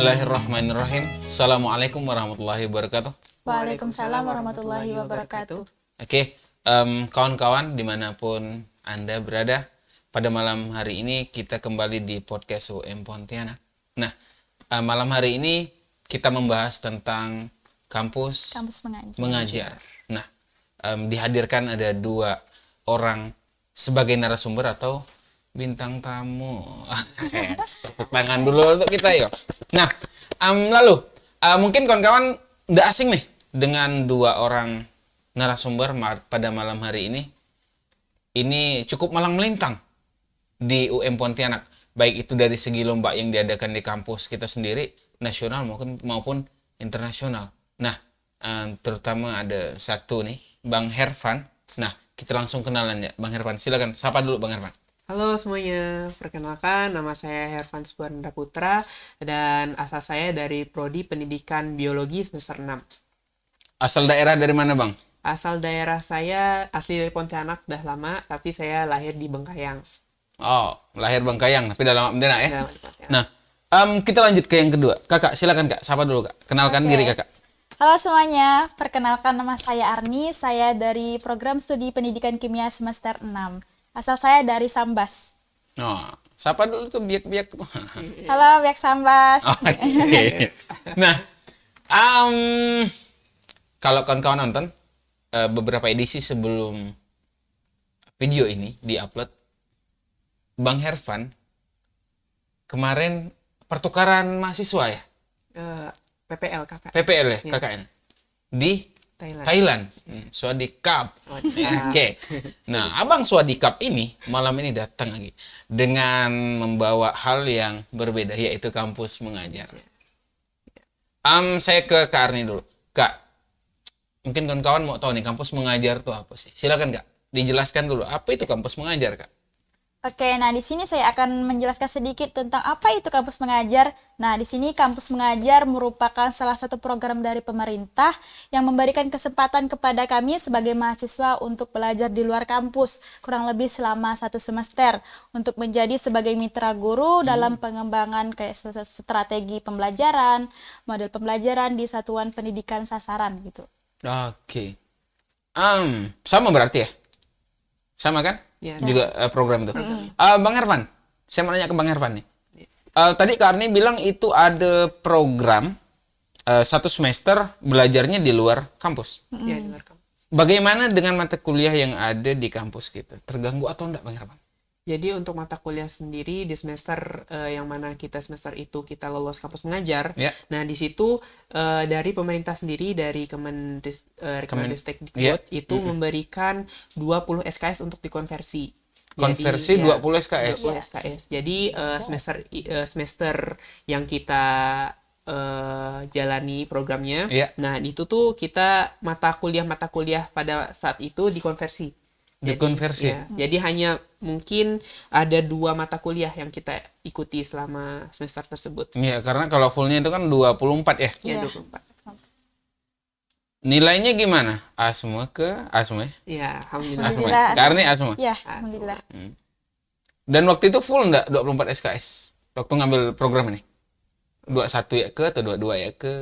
Bismillahirrahmanirrahim. Assalamualaikum warahmatullahi wabarakatuh. Waalaikumsalam warahmatullahi wabarakatuh. Oke, kawan-kawan dimanapun Anda berada, pada malam hari ini kita kembali di podcast UM Pontianak. Nah, malam hari ini kita membahas tentang kampus mengajar. Nah, dihadirkan ada dua orang sebagai narasumber atau bintang tamu. Tepuk tangan dulu untuk kita yuk. Nah, lalu mungkin kawan-kawan udah asing nih dengan dua orang narasumber pada malam hari ini. Ini cukup malang melintang di UM Pontianak, baik itu dari segi lomba yang diadakan di kampus kita sendiri, nasional maupun internasional. Nah, terutama ada satu nih, Bang Hervan. Nah, kita langsung kenalan ya, Bang Hervan. Silakan, sapa dulu Bang Hervan. Halo semuanya, perkenalkan nama saya Hervan Subarnanda Putra dan asal saya dari Prodi Pendidikan Biologi semester 6. Asal daerah dari mana Bang? Asal daerah saya asli dari Pontianak, dah lama, tapi saya lahir di Bengkayang. Oh, lahir Bengkayang, tapi dalam Pontianak ya? Pontianak. Nah, kita lanjut ke yang kedua. Kakak, silakan Kak, sapa dulu Kak. Kenalkan diri Kakak. Halo semuanya, perkenalkan nama saya Arni, saya dari program studi pendidikan kimia semester 6. Asal saya dari Sambas. Oh, sapa dulu tuh biak-biak tuh. Halo biak Sambas. Oh, okay. Nah, kalau kawan-kawan nonton beberapa edisi sebelum video ini diupload, Bang Hervan kemarin pertukaran mahasiswa ya? PPL kakak. PPL ya, KKN di Thailand. Swadikap. Oke. Nah, Abang Swadikap ini malam ini datang lagi dengan membawa hal yang berbeda, yaitu kampus mengajar. Saya ke Kak Arni dulu. Kak, mungkin kawan-kawan mau tahu nih kampus mengajar itu apa sih? Silakan Kak, dijelaskan dulu apa itu kampus mengajar Kak. Oke, nah di sini saya akan menjelaskan sedikit tentang apa itu kampus mengajar. Nah, di sini kampus mengajar merupakan salah satu program dari pemerintah yang memberikan kesempatan kepada kami sebagai mahasiswa untuk belajar di luar kampus kurang lebih selama 1 semester untuk menjadi sebagai mitra guru dalam pengembangan kayak strategi pembelajaran, model pembelajaran di satuan pendidikan sasaran gitu. Oke. Sama berarti ya? Sama kan? Ya, juga program itu. Bang Hervan, saya mau nanya ke Bang Hervan nih. Tadi Kak Arni bilang itu ada program 1 semester belajarnya di luar kampus. Ya, di luar kampus. Bagaimana dengan mata kuliah yang ada di kampus kita? Terganggu atau enggak Bang Hervan? Jadi untuk mata kuliah sendiri di semester yang mana kita semester itu kita lolos kampus mengajar. Ya. Nah, di situ dari pemerintah sendiri dari Kemendikbud itu memberikan 20 SKS untuk dikonversi. Konversi jadi, 20 SKS. 20 SKS. Jadi semester yang kita jalani programnya. Ya. Nah, itu tuh kita mata kuliah pada saat itu dikonversi. Dikonversi. Ya, jadi hanya mungkin ada 2 mata kuliah yang kita ikuti selama semester tersebut. Iya, karena kalau fullnya itu kan 24 ya? Ya, Iya. 24. Nilainya gimana? A semua ke A semua ya? Ya, alhamdulillah. A semua. Alhamdulillah. Karena A semua. Ya, alhamdulillah. Dan waktu itu full enggak 24 SKS? Waktu ngambil program ini? 21 ya ke atau 22 ya ke?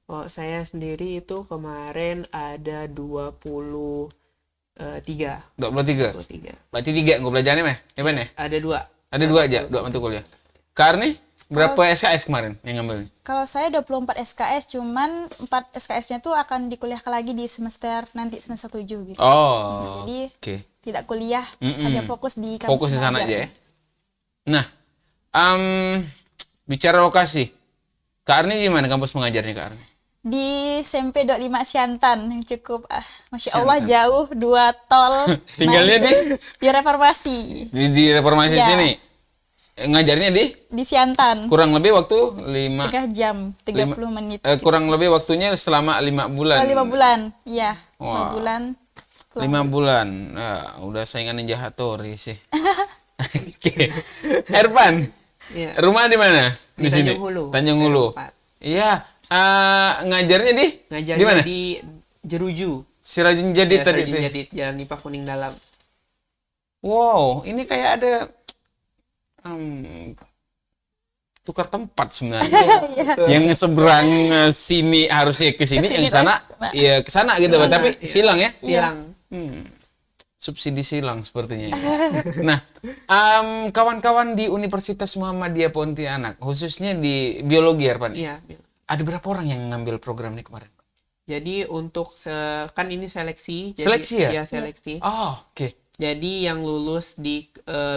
Oh, saya sendiri itu kemarin ada 23. 23. Berarti 3 gue belajarnya mah? Ya Ben ya? Ada 2. Ada 2 aja, 2 mata kuliah. Karena berapa SKS kemarin yang ngambil? Kalau saya 24 SKS, cuman 4 SKS-nya tuh akan dikuliahkan lagi di semester 7 gitu. Oh, Jadi oke. tidak kuliah, hanya fokus di kampus Fokus di sana mengajar. aja ya. Nah, bicara lokasi. Kak Arni di mana kampus mengajarnya Kak Arni? Di SMP 25 Siantan yang cukup Masya Siantan. Allah jauh 2 tol. Tinggalnya di Reformasi. Di Reformasi Iya. sini. Ngajarnya Di Siantan. kurang lebih waktu 5 3 jam 30 menit. kurang lebih waktunya selama 5 bulan. 5 bulan. Iya, 5 Wah. bulan. 5 bulan. Udah saingan Ninja Hattori sih. Oke. Hervan, Ya. rumah di mana? Di sini. Tanjung Hulu. Tanjung Hulu. Tempat. Iya. Ngajarnya di Ngajarnya mana? di Jeruju. Sirajun Jadid Ya, tadi. Sarjun Jadid, Jalan Nipah Kuning Dalam. Wow, ini kayak ada tukar tempat sebenarnya. Yang seberang sini harusnya ke sini, yang sana ya ke sana gitu, tapi silang ya. Silang. Subsidi silang sepertinya. Nah, kawan-kawan di Universitas Muhammadiyah Pontianak, khususnya di biologi ya, Pak? Iya. Ada berapa orang yang ngambil program ini kemarin? Jadi untuk kan ini seleksi. Seleksi ya? Iya, seleksi. Oh, oke. Jadi yang lulus di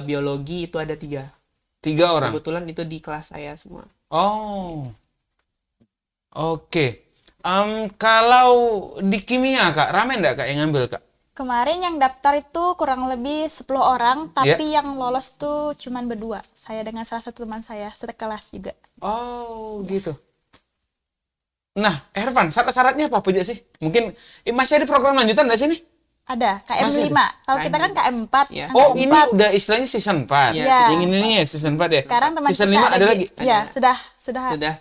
biologi itu ada 3. 3 orang. Kebetulan itu di kelas saya semua. Oh, oke. Kalau di kimia Kak, rame enggak Kak yang ngambil Kak? Kemarin yang daftar itu kurang lebih 10 orang, tapi yang lolos tuh cuman berdua. Saya dengan salah satu teman saya, sekelas juga. Oh, gitu. Nah, Hervan, syarat-syaratnya apa aja sih? Mungkin masih ada program lanjutan enggak sih nih? Ada, Masih KM5. Kalau kita kan KM4. Ya. Oh, ini udah istilahnya season 4. Iya. Yang ini ya season 4 ya. Sekarang teman season kita 5 ada lagi. Iya, sudah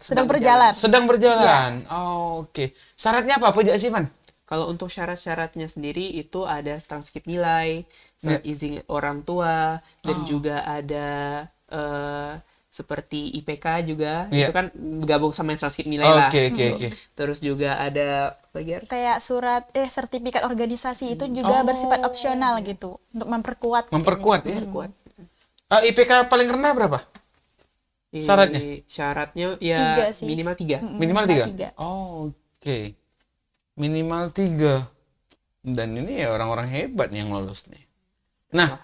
sedang berjalan. Sedang berjalan. Oh, oke. Syaratnya apa aja sih, Van? Kalau untuk syarat-syaratnya sendiri itu ada transkrip nilai, surat izin orang tua, dan juga ada seperti IPK juga. Itu kan gabung sama transkrip nilai lah. Oke. Terus juga ada lagi Kayak surat sertifikat organisasi itu juga bersifat opsional gitu untuk memperkuat. Memperkuat ya. kuat. IPK paling rendah berapa? Syaratnya? Syaratnya ya 3 sih. minimal 3. Minimal 3? 3. Oh, oke. Minimal 3. Dan ini ya orang-orang hebat nih yang lolos nih. Nah,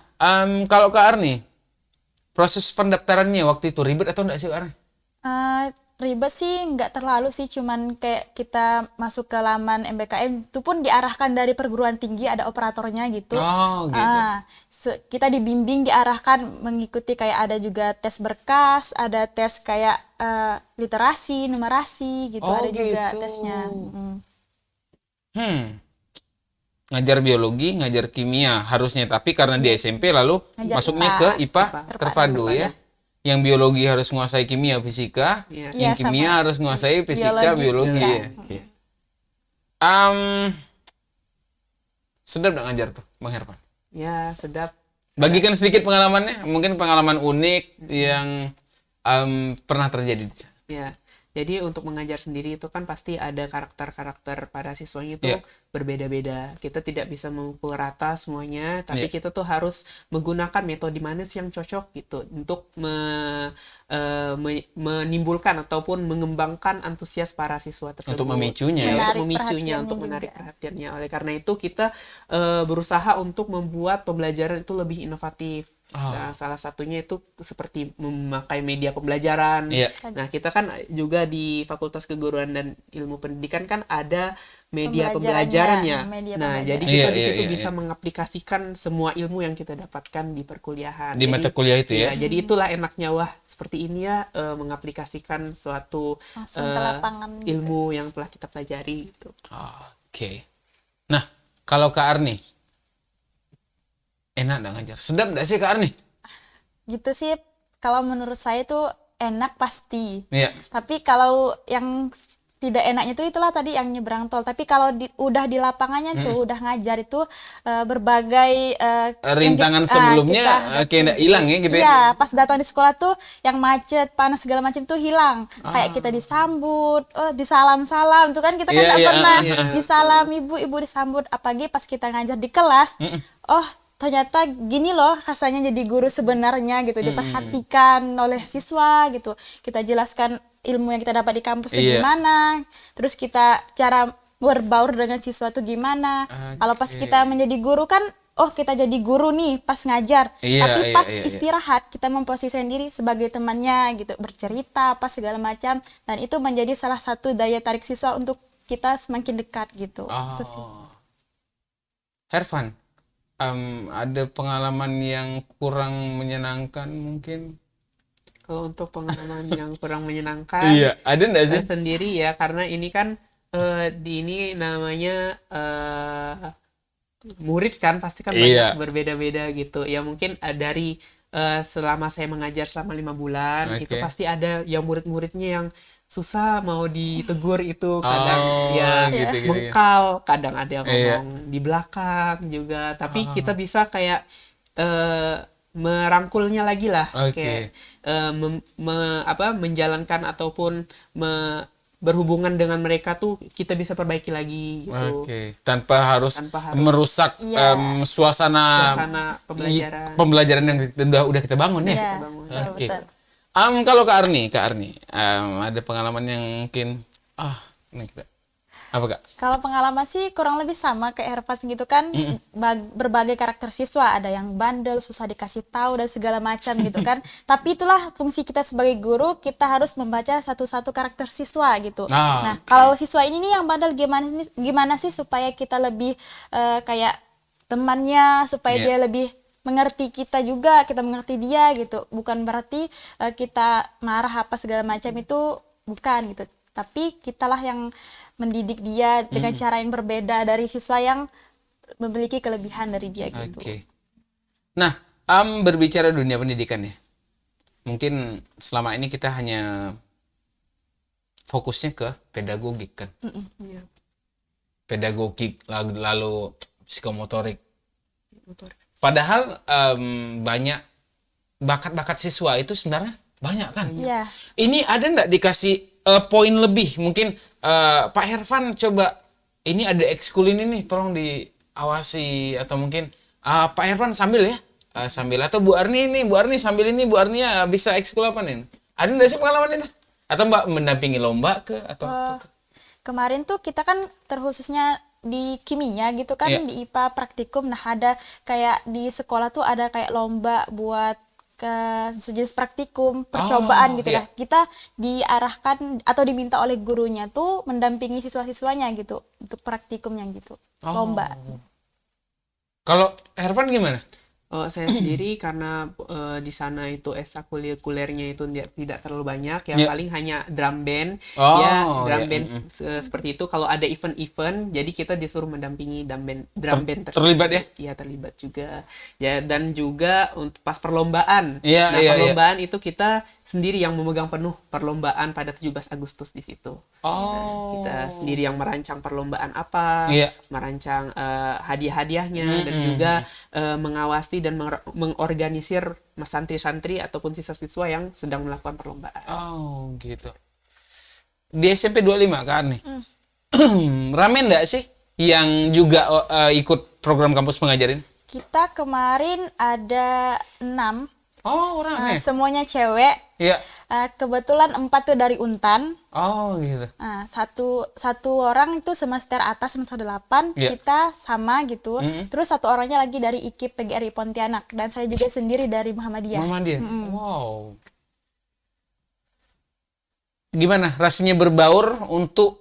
kalau Kak Arni, proses pendaftarannya waktu itu ribet atau enggak sih Kak Arni? Ribet sih nggak terlalu sih, cuman kayak kita masuk ke laman MBKM itu pun diarahkan dari perguruan tinggi, ada operatornya gitu. Oh, gitu. Kita dibimbing, diarahkan mengikuti kayak ada juga tes berkas, ada tes kayak literasi, numerasi gitu, Oh, ada juga gitu. tesnya. Ngajar biologi, ngajar kimia harusnya, tapi karena di SMP lalu Ngajar masuknya IPA. ke IPA Terpadu. terpadu ya. Yang biologi harus menguasai kimia, fisika. Iya. Yang Iya, kimia sama. harus menguasai fisika, biologi Iya. ya. Oke. Sedap nggak ngajar tuh, Bang Herman? Ya, sedap. Bagikan sedikit pengalamannya, mungkin pengalaman unik yang pernah terjadi di sana. Ya. Jadi untuk mengajar sendiri itu kan pasti ada karakter-karakter pada siswanya itu berbeda-beda. Kita tidak bisa memukul rata semuanya, tapi kita tuh harus menggunakan metode mana sih yang cocok gitu untuk menimbulkan ataupun mengembangkan antusias para siswa tersebut. Untuk memicunya Ya, ya. untuk memicunya, untuk menarik perhatiannya. Oleh karena itu kita berusaha untuk membuat pembelajaran itu lebih inovatif. Nah, salah satunya itu seperti memakai media pembelajaran. Iya. Nah, kita kan juga di Fakultas Keguruan dan Ilmu Pendidikan kan ada media Pembelajarannya, pembelajarannya. media Nah, pembelajaran. jadi kita Iya, di situ iya, bisa iya. mengaplikasikan semua ilmu yang kita dapatkan di perkuliahan. Di mata kuliah itu ya? Jadi itulah enaknya seperti ini ya, mengaplikasikan suatu Langsung ke lapangan gitu. ilmu yang telah kita pelajari gitu. Oke. Nah, kalau Kak Arni, enak nggak ngajar? Sedap nggak sih Kak Arni? Gitu sih, kalau menurut saya tuh enak pasti. Iya. Tapi kalau yang tidak enaknya itu itulah tadi yang nyebrang tol. Tapi kalau udah di lapangannya tuh udah ngajar itu berbagai Rintangan sebelumnya kayak nggak hilang ya gitu ya? Iya, pas datang di sekolah tuh yang macet, panas segala macam tuh hilang. Kayak kita disambut, disalam-salam tuh kan kita kan Iya, nggak iya, pernah iya. disalam ibu disambut. Apalagi pas kita ngajar di kelas, ternyata gini loh rasanya jadi guru sebenarnya gitu, diperhatikan oleh siswa gitu. Kita jelaskan ilmu yang kita dapat di kampus itu Iya. gimana, terus kita cara berbaur dengan siswa tuh gimana. Kalau pas kita menjadi guru kan, kita jadi guru nih pas ngajar, Iya, tapi iya, pas iya, iya. istirahat kita memposisikan diri sebagai temannya gitu, bercerita apa segala macam, dan itu menjadi salah satu daya tarik siswa untuk kita semakin dekat gitu. Itu sih. Hervan, ada pengalaman yang kurang menyenangkan mungkin? Kalau untuk pengalaman yang kurang menyenangkan, Iya, ada nggak sih? saya sendiri ya, karena ini kan di ini namanya murid kan, pasti kan Iya. banyak berbeda-beda gitu. Ya mungkin dari selama saya mengajar selama 5 bulan, itu Oke. pasti ada yang murid-muridnya yang susah mau ditegur itu, kadang gitu. mengkal, kadang ada yang Iya. ngomong di belakang juga. Tapi kita bisa kayak merangkulnya lagi lah, Oke. kayak menjalankan ataupun berhubungan dengan mereka tuh kita bisa perbaiki lagi gitu. Oke. Tanpa harus Tanpa harus- merusak Iya. suasana Pembelajaran. pembelajaran yang udah kita bangun ya. Iya, Oke. betul. Kalau Kak Arni, ada pengalaman yang mungkin ini kita apa Kak? Kalau pengalaman sih kurang lebih sama kayak Herpas gitu kan, berbagai karakter siswa, ada yang bandel, susah dikasih tahu dan segala macam gitu kan. Tapi itulah fungsi kita sebagai guru, kita harus membaca satu-satu karakter siswa gitu. Nah, kalau siswa ini nih yang bandel gimana sih supaya kita lebih kayak temannya, supaya Iya. dia lebih mengerti kita juga, kita mengerti dia gitu. Bukan berarti kita marah apa segala macam itu, bukan gitu. Tapi kitalah yang mendidik dia dengan cara yang berbeda dari siswa yang memiliki kelebihan dari dia gitu. Oke. Nah, berbicara dunia pendidikan ya. Mungkin selama ini kita hanya fokusnya ke pedagogik kan. Iya, Pedagogik lalu psikomotorik. motor. Padahal banyak bakat-bakat siswa itu sebenarnya banyak kan. Iya. Ini ada nggak dikasih poin lebih? Mungkin Pak Hervan coba, ini ada ekskul ini nih, tolong diawasi, atau mungkin Pak Hervan sambil ya, sambil, atau Bu Arni sambil ini, Bu Arni ya bisa ekskul apa nih? Ada nggak sih pengalaman itu? Atau Mbak mendampingi lomba ke atau apa? Kemarin tuh kita kan terkhususnya di kimia gitu kan, Iya. di IPA praktikum. Nah, ada kayak di sekolah tuh ada kayak lomba buat ke sejenis praktikum percobaan gitu iya. lah. Kita diarahkan atau diminta oleh gurunya tuh mendampingi siswa-siswanya gitu untuk praktikumnya gitu. Lomba. Kalau Hervan gimana? Saya sendiri karena di sana itu ekstrakurikulernya itu tidak terlalu banyak, yang Iya. paling hanya drum band. Oh, Ya, drum iya. band seperti itu. Kalau ada event-event, jadi kita disuruh mendampingi drum band tersebut. terlibat ya? Iya, terlibat juga. Ya, dan juga untuk pas perlombaan. Iya, Nah, iya, perlombaan itu kita sendiri yang memegang penuh perlombaan pada 17 Agustus di situ. Kita sendiri yang merancang perlombaan apa, Iya. merancang hadiah-hadiahnya, dan juga mengawasi dan mengorganisir santri-santri ataupun siswa-siswa yang sedang melakukan perlombaan. Oh gitu. Di SMP 25 kan nih. Rame enggak sih yang juga ikut program kampus mengajarin? Kita kemarin ada 6, Oh, rame. semuanya cewek. Iya. Kebetulan 4 tuh dari Untan. Oh gitu. Nah, satu orang itu semester atas, semester 8, Iya. kita sama gitu. Terus satu orangnya lagi dari IKIP PGRI Pontianak, dan saya juga sendiri dari Muhammadiyah. Muhammadiyah. Wow. Gimana rasanya berbaur untuk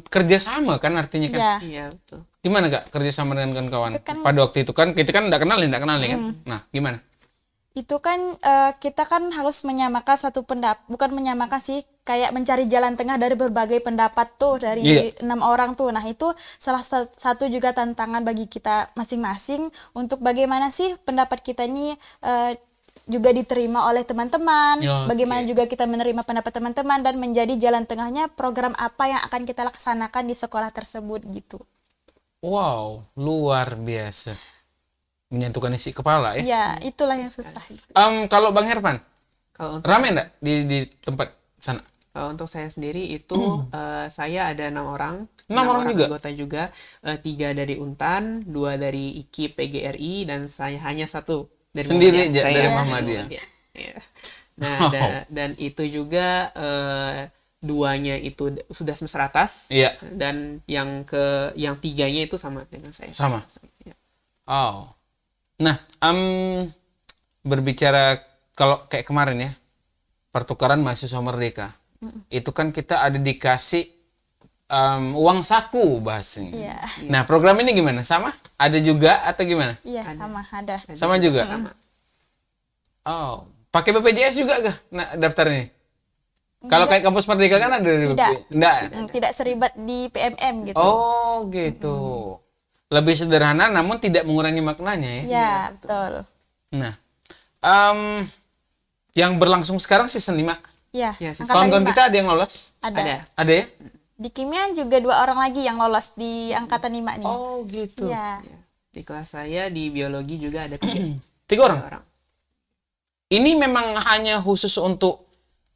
kerjasama kan artinya kan? Iya. Iya, betul. Gimana Kak kerjasama dengan kawan-kawan? Itu kan- Pada waktu itu kan kita kan nggak kenal nih kan? Nah gimana? Itu kan kita kan harus menyamakan satu pendapat, bukan menyamakan sih, kayak mencari jalan tengah dari berbagai pendapat tuh dari Iya. 6 orang tuh. Nah, itu salah satu juga tantangan bagi kita masing-masing untuk bagaimana sih pendapat kita ini juga diterima oleh teman-teman, Ya, bagaimana oke. juga kita menerima pendapat teman-teman, dan menjadi jalan tengahnya program apa yang akan kita laksanakan di sekolah tersebut gitu. Wow, luar biasa. Menyatukan isi kepala ya. Ya, itulah yang susah. Kalau Bang Herman, Kalau untuk rame enggak di tempat sana? untuk saya sendiri itu saya ada 6 orang. 6 orang juga? Anggota juga. 3 dari Untan, 2 dari IKIP PGRI, dan saya hanya 1 dari Sendiri Muhammadiyah. dari Saya Muhammadiyah. Iya. Nah, Wow. dan itu juga 2-nya itu sudah semester atas. Iya. Dan yang 3-nya itu sama dengan saya. Sama? Iya. Oh. Nah, berbicara kalau kayak kemarin ya, pertukaran mahasiswa merdeka. Itu kan kita ada dikasih uang saku bahasanya. Iya. Nah, program ini gimana? Sama? Ada juga atau gimana? Iya, sama ada. Sama juga? Sama. Oh, pakai BPJS juga kah? Nah, daftarnya? Kalau kayak kampus merdeka kan ada di Tidak. Enggak. Tidak seribet di PMM gitu. Oh, gitu. Lebih sederhana namun tidak mengurangi maknanya ya. Ya, betul. Nah, yang berlangsung sekarang season 5. Ya, Ya, angkatan Kawan-kawan 5. kita ada yang lolos? Ada. Ada ya? Di kimia juga 2 orang lagi yang lolos di angkatan 5 nih. Oh, gitu. Iya. Ya. Di kelas saya di biologi juga ada 3. 3 orang. 3 orang. Ini memang hanya khusus untuk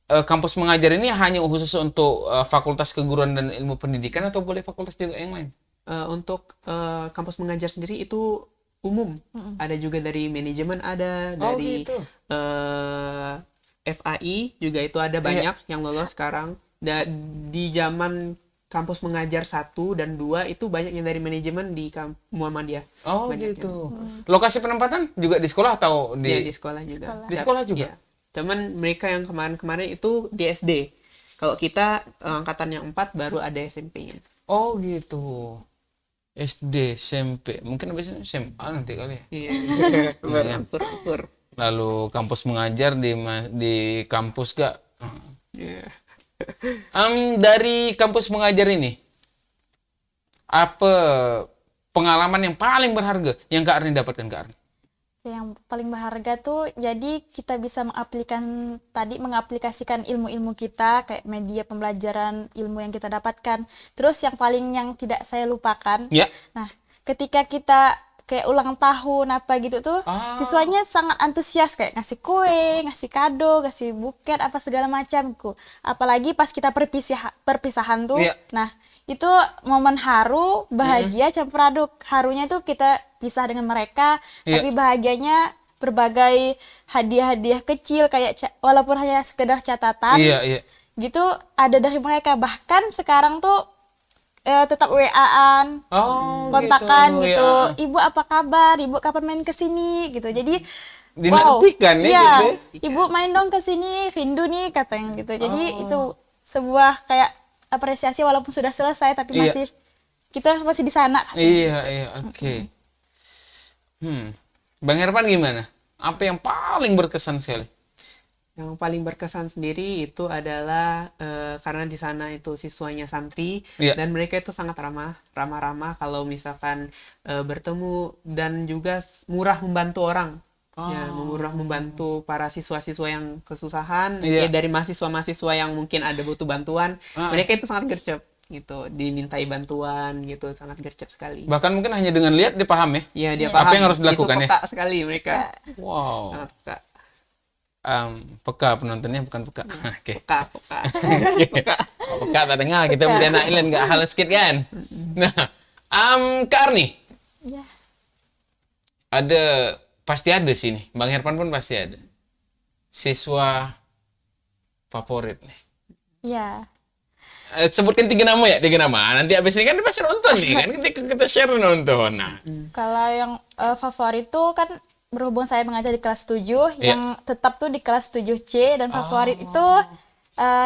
kampus mengajar ini hanya khusus untuk Fakultas Keguruan dan Ilmu Pendidikan atau boleh fakultas juga yang lain? Untuk kampus mengajar sendiri itu umum. Ada juga dari manajemen, ada dari gitu. FAI juga itu ada banyak yang lolos sekarang. Di zaman kampus mengajar 1 dan 2 itu banyak yang dari manajemen di Muhammadiyah. Oh Banyak gitu. Lokasi penempatan juga di sekolah atau Di sekolah juga. Sekolah. Di sekolah juga? Iya. Cuman mereka yang kemarin-kemarin itu di SD. Kalau kita angkatan yang 4 baru ada SMP-nya. Oh gitu. SD, SMP, mungkin biasanya SMA nanti kali ya. Iya. kan? Akur. Lalu kampus mengajar di kampus gak? Iya. Dari kampus mengajar ini, apa pengalaman yang paling berharga yang Kak Arni dapatkan, Kak Arni? Yang paling berharga tuh jadi kita bisa mengaplikasikan ilmu-ilmu kita kayak media pembelajaran ilmu yang kita dapatkan. Terus yang tidak saya lupakan. Ya. Nah, ketika kita kayak ulang tahun apa gitu tuh, siswanya sangat antusias kayak ngasih kue, ngasih kado, ngasih buket apa segala macam. Apalagi pas kita perpisahan tuh. Ya. Nah, itu momen haru, bahagia campur aduk. Harunya tuh kita pisah dengan mereka, Iya. tapi bahagianya berbagai hadiah-hadiah kecil kayak walaupun hanya sekedar catatan. Iya. Gitu ada dari mereka. Bahkan sekarang tuh tetap WA-an, Oh, kontakan gitu. Ya. Ibu apa kabar? Ibu kapan main ke sini gitu. Jadi Dinantikan ya iya, gitu ya. Ibu main dong ke sini, rindu nih katanya gitu. Jadi itu sebuah kayak apresiasi walaupun sudah selesai tapi Iya. kita masih di sana. Iya, oke. Bang Herman gimana? Apa yang paling berkesan sekali? Yang paling berkesan sendiri itu adalah karena di sana itu siswanya santri. Iya. Dan mereka itu sangat ramah kalau misalkan bertemu, dan juga murah membantu orang. Ya, murah membantu para siswa-siswa yang kesusahan. Iya. Dari mahasiswa-mahasiswa yang mungkin ada butuh bantuan, mereka itu sangat gercep gitu, dimintai bantuan gitu, sangat gercep sekali. Bahkan mungkin hanya dengan lihat dia paham ya? Ya, dia Apa paham. yang harus dilakukan Itu ya? peka sekali mereka. Wow. Sangat peka. Peka penontonnya bukan peka. Oke. Peka. Peka tak dengar kita mesti anak Ilen gak hal sedikit kan? Nah, Kak Arni, Ya. pasti ada sini. Bang Herman pun pasti ada. Siswa favorit nih. Ya. Sebutkan 3 nama ya, 3 nama. Nanti abis ini kan dia pasti nonton nih kan. Kita share nonton. Nah. Kalau yang favorit tuh kan berhubung saya mengajar di kelas 7, yang tetap tuh di kelas 7C, dan favorit itu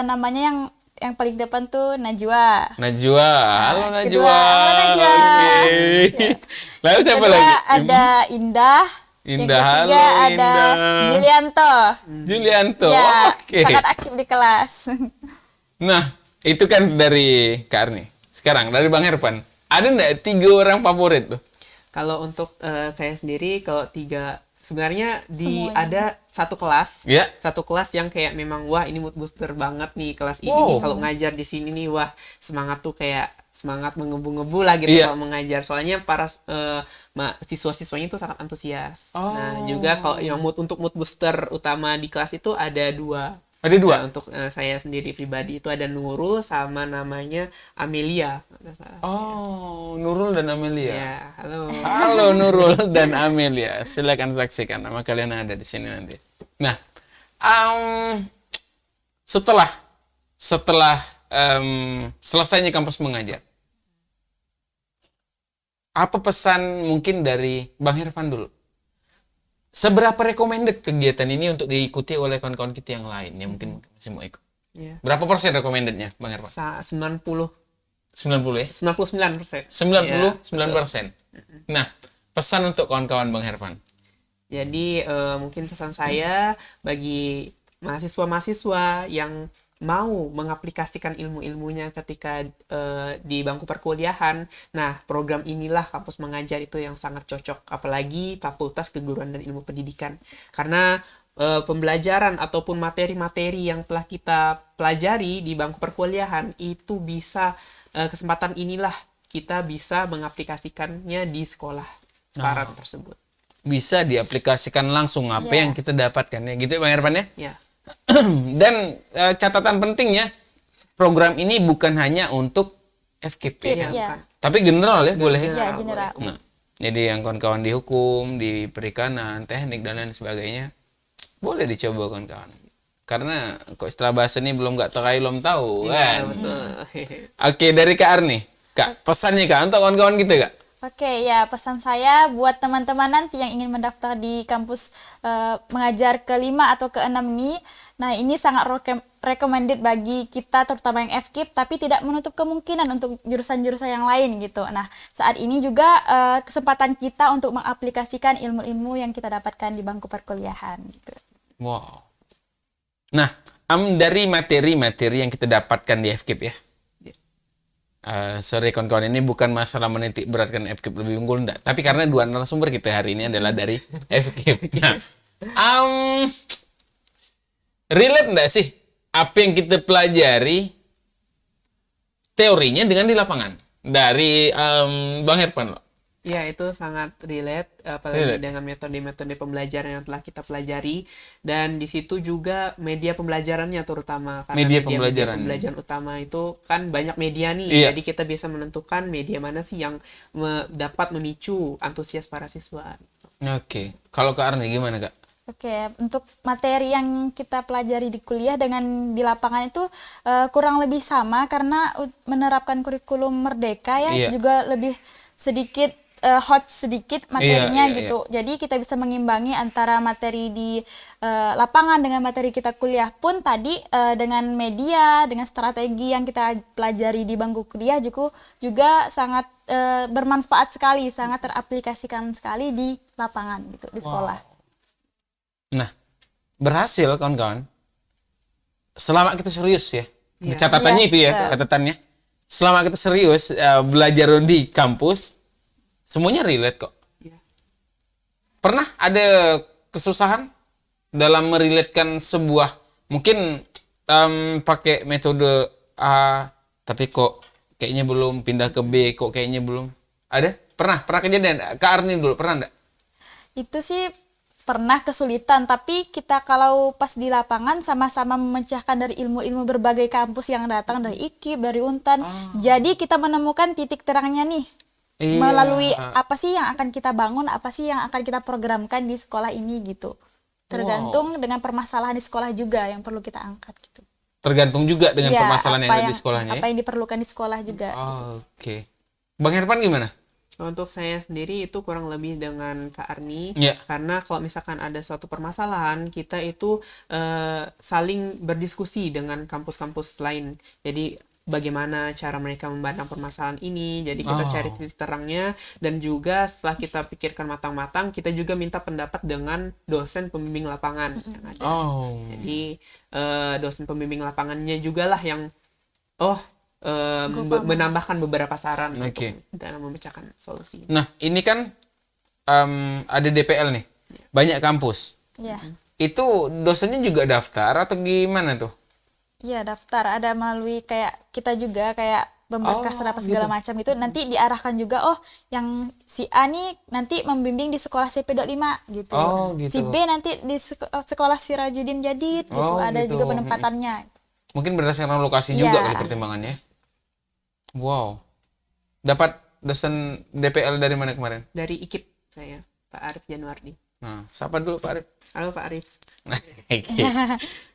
namanya yang paling depan tuh Najwa. Najwa. Halo Najwa. Halo Najwa. Oke. Lalu siapa Kedua lagi? ada Indah. Indah, Yang halo ketiga ada Indah. Julianto. Julianto. Ya, Oke. sangat aktif di kelas. Nah, itu kan dari Kak Arni. Sekarang dari Bang Herpan. Ada nggak 3 orang favorit tuh? Kalau untuk saya sendiri, kalau 3 sebenarnya Semuanya. ada satu kelas, Ya. satu kelas yang kayak memang wah ini mood booster banget nih kelas ini Wow. nih, kalau ngajar di sini nih wah semangat tuh kayak semangat menggebu-gebu lah gitu Iya. kalau mengajar. Soalnya para siswa-siswanya itu sangat antusias. Oh. Nah juga kalau yang untuk mood booster utama di kelas itu ada 2. Ada 2. Nah, untuk saya sendiri pribadi itu ada Nurul sama namanya Amelia. Oh, Nurul dan Amelia. Ya, halo. Halo Nurul dan Amelia. Silakan saksikan, nama kalian ada di sini nanti. Nah, setelah selesainya kampus mengajar, apa pesan mungkin dari Bang Hervan dulu? Seberapa recommended kegiatan ini untuk diikuti oleh kawan-kawan kita yang lain yang mungkin masih mau ikut? Ya. Berapa persen recommendednya, Bang Hervan? 90 90 ya? 99%. 99%. Nah, pesan untuk kawan-kawan Bang Hervan. Jadi mungkin pesan saya bagi mahasiswa-mahasiswa yang mau mengaplikasikan ilmu-ilmunya ketika di bangku perkuliahan. Nah, program inilah kampus mengajar itu yang sangat cocok, apalagi Fakultas Keguruan dan Ilmu Pendidikan. Karena pembelajaran ataupun materi-materi yang telah kita pelajari di bangku perkuliahan itu bisa kesempatan inilah kita bisa mengaplikasikannya di sekolah syarat tersebut. bisa diaplikasikan langsung apa Iya. yang kita dapatkan ya gitu ya Bang Irfan ya. Ya. Dan catatan pentingnya program ini bukan hanya untuk FKIP ya, Iya. Bukan. tapi general ya boleh. Ya? Ya, general. Nah, jadi yang kawan-kawan di hukum, di perikanan, teknik dan lain sebagainya boleh dicoba kawan-kawan. Karena kok istilah bahasa ini belum belum tahu Ya, kan. betul. Oke, dari Kak Arni. Kak, pesannya Kak untuk kawan-kawan kita Kak. Oke, ya pesan saya buat teman-teman nanti yang ingin mendaftar di kampus mengajar ke-5 atau ke-6 ini. Nah, ini sangat recommended bagi kita terutama yang FKIP, tapi tidak menutup kemungkinan untuk jurusan-jurusan yang lain gitu. Nah, saat ini juga kesempatan kita untuk mengaplikasikan ilmu-ilmu yang kita dapatkan di bangku perkuliahan gitu. Wow. Nah, dari materi-materi yang kita dapatkan di FKIP ya. Sorry kawan-kawan, ini bukan masalah menitik beratkan FKIP lebih unggul enggak, tapi karena dua narasumber kita hari ini adalah dari FKIP. Nah, relate enggak sih apa yang kita pelajari teorinya dengan di lapangan dari Bang Herpan loh. Ya, itu sangat relate, apalagi Relate. dengan metode-metode pembelajaran yang telah kita pelajari, dan di situ juga media pembelajarannya terutama karena Media media pembelajaran. pembelajaran utama itu kan banyak media nih, Iya. jadi kita bisa menentukan media mana sih yang dapat memicu antusias para siswa. Oke. Kalau Kak Arni gimana Kak? Oke, untuk materi yang kita pelajari di kuliah dengan di lapangan itu kurang lebih sama karena menerapkan kurikulum merdeka ya, Iya. juga lebih sedikit hot sedikit materinya Iya, iya, gitu. Jadi kita bisa mengimbangi antara materi di lapangan dengan materi kita kuliah pun tadi dengan media, dengan strategi yang kita pelajari di bangku kuliah juga sangat bermanfaat sekali, sangat teraplikasikan sekali di lapangan gitu, di sekolah. Nah, berhasil kawan-kawan. Selama kita serius ya. Iya. Catatannya Iya, itu ya, betul. catatannya. Selama kita serius belajar di kampus, semuanya relate kok. Iya. Pernah ada kesusahan dalam merelatekan sebuah, mungkin pakai metode A, tapi kok kayaknya belum, pindah ke B, kok kayaknya belum. Ada? Pernah kejadian? Kak Arni dulu, pernah enggak? Itu sih pernah kesulitan, tapi kita kalau pas di lapangan sama-sama memecahkan dari ilmu-ilmu berbagai kampus yang datang dari IKIP, dari UNTAN. Jadi kita menemukan titik terangnya nih. Iya. Melalui apa sih yang akan kita bangun, apa sih yang akan kita programkan di sekolah ini gitu. Tergantung dengan permasalahan di sekolah juga yang perlu kita angkat gitu. Tergantung juga dengan Iya, permasalahan yang apa ada di sekolahnya apa ya? yang diperlukan di sekolah juga. Oke. Bang Herpan gimana? Untuk saya sendiri itu kurang lebih dengan Kak Arni, Iya. karena kalau misalkan ada suatu permasalahan, kita itu saling berdiskusi dengan kampus-kampus lain. Jadi bagaimana cara mereka memandang permasalahan ini, jadi kita cari titik terangnya, dan juga setelah kita pikirkan matang-matang, kita juga minta pendapat dengan dosen pembimbing lapangan yang ada. Jadi dosen pembimbing lapangannya juga lah yang menambahkan beberapa saran Oke. untuk dalam memecahkan solusi. Nah, ini kan ada DPL nih. Banyak kampus. Iya. Itu dosennya juga daftar atau gimana tuh? Iya, daftar ada melalui kayak kita juga kayak berkas apa segala macam itu nanti diarahkan juga, yang si A nih nanti membimbing di sekolah CP25 gitu. Oh, gitu. Si B nanti di sekolah Sirajudin Jadid gitu. Oh, Ada gitu. juga penempatannya. Mungkin berdasarkan lokasi Iya. juga kali pertimbangannya. Wow. Dapat dosen DPL dari mana kemarin? Dari IKIP saya, Pak Arif Januardi. Nah, siapa dulu Pak Arif? Halo Pak Arif. Oke.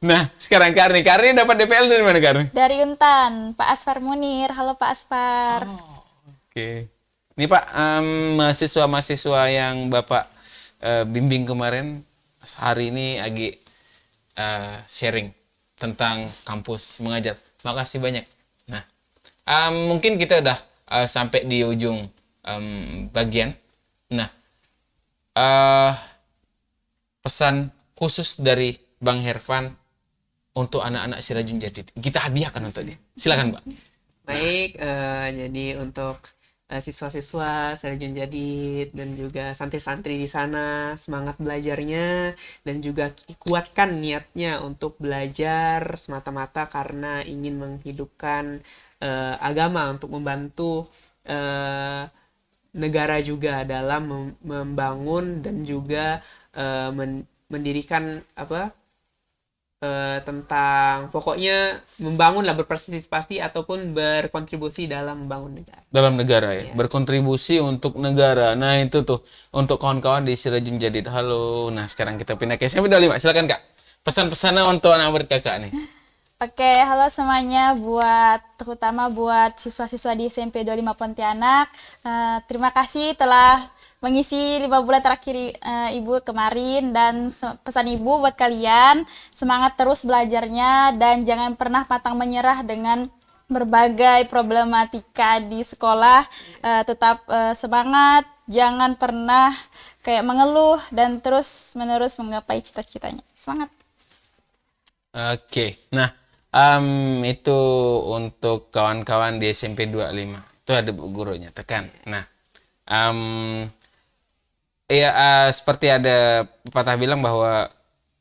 Nah, sekarang Kak Arni. Kak Arni dapat DPL dari mana Kak Arni? Dari Untan, Pak Asfar Munir. Halo Pak Asfar. Oke. Ini Pak, mahasiswa-mahasiswa yang Bapak bimbing kemarin hari ini lagi sharing tentang kampus mengajar. Makasih banyak. Nah, mungkin kita udah sampai di ujung bagian. Nah, pesan khusus dari Bang Hervan untuk anak-anak Sirajun Jadid. Kita hadiahkan untuk dia. Silakan, Pak. Baik, jadi untuk siswa-siswa Sirajun Jadid dan juga santri-santri di sana, semangat belajarnya dan juga kuatkan niatnya untuk belajar semata-mata karena ingin menghidupkan agama, untuk membantu negara juga dalam membangun dan juga mendirikan tentang pokoknya membangun lah, berpartisipasi ataupun berkontribusi dalam membangun negara. Dalam negara ya, berkontribusi untuk negara. Nah itu tuh untuk kawan-kawan di Sirajul Jadid. Halo, nah sekarang kita pindah ke SMP 25. Silakan Kak, pesan-pesannya untuk anak murid Kakak nih. Oke, halo semuanya, terutama buat siswa-siswa di SMP 25 Pontianak. Terima kasih telah mengisi 5 bulan terakhir Ibu kemarin, dan pesan Ibu buat kalian, semangat terus belajarnya dan jangan pernah pantang menyerah dengan berbagai problematika di sekolah. Tetap semangat, jangan pernah kayak mengeluh dan terus menerus menggapai cita-citanya. Semangat. Oke, nah itu untuk kawan-kawan di SMP 25. Itu ada bu gurunya, tekan. Nah, seperti ada pepatah bilang bahwa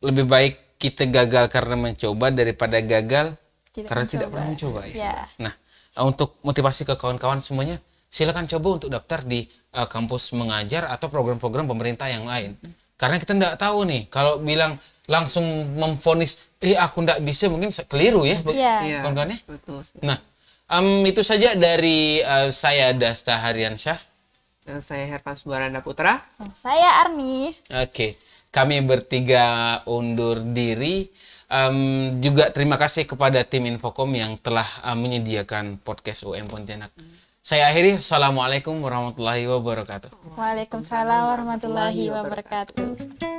lebih baik kita gagal karena mencoba daripada gagal tidak pernah mencoba. Ya. Nah, untuk motivasi ke kawan-kawan semuanya, silakan coba untuk daftar di kampus mengajar atau program-program pemerintah yang lain. Karena kita tidak tahu nih, kalau bilang langsung memvonis, aku tidak bisa, mungkin keliru ya, kawan-kawan ya. Betul. Nah, itu saja dari saya, Dasta Haryansyah. Saya Hervan Subaranda Putra. Saya Arni. Oke, kami bertiga undur diri. Juga terima kasih kepada tim Infocom yang telah menyediakan podcast UM Pontianak. Saya akhiri. Assalamualaikum warahmatullahi wabarakatuh. Waalaikumsalam warahmatullahi wabarakatuh.